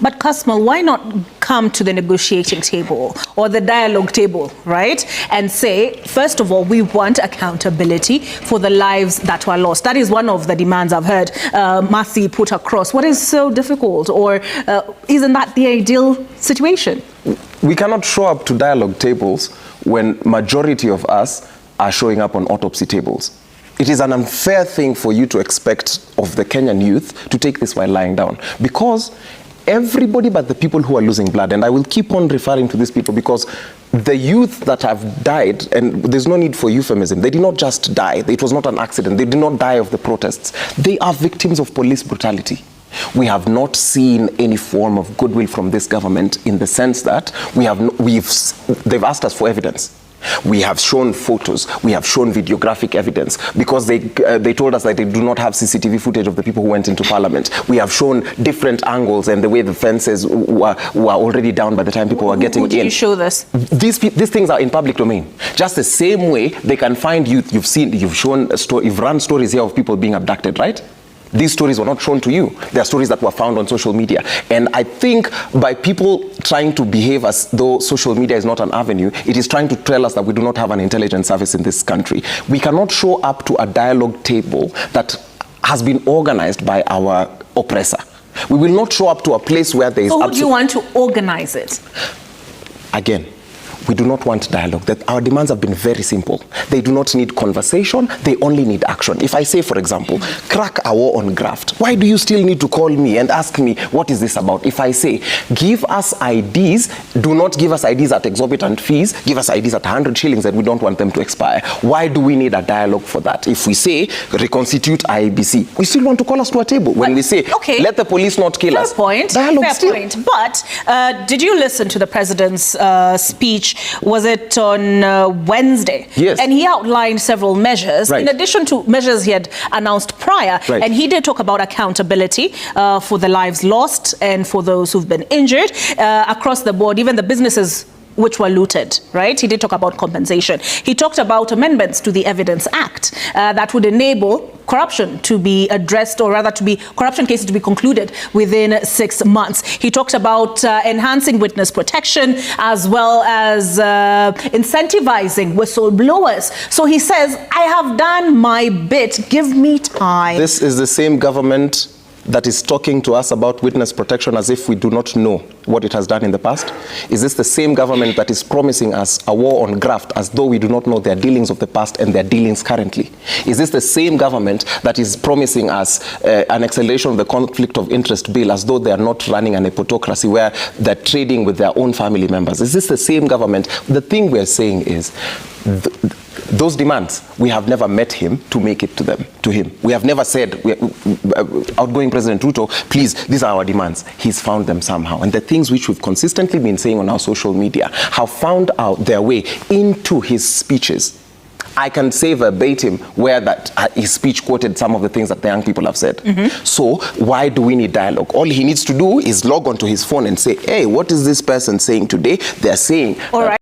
But Kasmal, why not come to the negotiating table or the dialogue table, right? And say, first of all, we want accountability for the lives that were lost. That is one of the demands I've heard Matthew put across. What is so difficult, or isn't that the ideal situation? We cannot show up to dialogue tables when majority of us are showing up on autopsy tables. It is an unfair thing for you to expect of the Kenyan youth to take this while lying down, because everybody but the people who are losing blood, and I will keep on referring to these people because the youth that have died, and there's no need for euphemism, they did not just die, it was not an accident, they did not die of the protests, they are victims of police brutality. We have not seen any form of goodwill from this government in the sense that they've asked us for evidence. We have shown photos, we have shown videographic evidence, because they told us that they do not have CCTV footage of the people who went into parliament. We have shown different angles and the way the fences were already down by the time people were getting in. Who did you show this? These things are in public domain. Just the same way they can find youth. You've run stories here of people being abducted, right? These stories were not shown to you. They are stories that were found on social media. And I think by people trying to behave as though social media is not an avenue, it is trying to tell us that we do not have an intelligence service in this country. We cannot show up to a dialogue table that has been organized by our oppressor. We will not show up to a place where there is... So who do you want to organize it? Again, we do not want dialogue. Our demands have been very simple. They do not need conversation, they only need action. If I say, for example, crack a war on graft, why do you still need to call me and ask me, what is this about? If I say, give us IDs, do not give us IDs at exorbitant fees, give us IDs at 100 shillings and we don't want them to expire. Why do we need a dialogue for that? If we say, reconstitute IEBC, we still want to call us to a table. When we say, okay, let the police not kill us. Fair point. But did you listen to the president's speech? Was it on Wednesday? Yes. And he outlined several measures, in addition to measures he had announced prior. And he did talk about accountability for the lives lost and for those who've been injured across the board, even the businesses which were looted, right? He did talk about compensation. He talked about amendments to the Evidence Act that would enable corruption to be addressed, or rather to be corruption cases to be concluded within 6 months. He talked about enhancing witness protection as well as incentivizing whistleblowers. So he says, I have done my bit, give me time. This is the same government that is talking to us about witness protection as if we do not know what it has done in the past? Is this the same government that is promising us a war on graft as though we do not know their dealings of the past and their dealings currently? Is this the same government that is promising us an acceleration of the conflict of interest bill as though they are not running an nepotocracy where they're trading with their own family members? Is this the same government? The thing we're saying is, those demands, we have never met him to make it to him. We have never said, outgoing President Ruto, please, these are our demands. He's found them somehow. And the things which we've consistently been saying on our social media have found out their way into his speeches. I can say verbatim where his speech quoted some of the things that the young people have said. So why do we need dialogue? All he needs to do is log onto his phone and say, hey, what is this person saying today? They're saying... All right.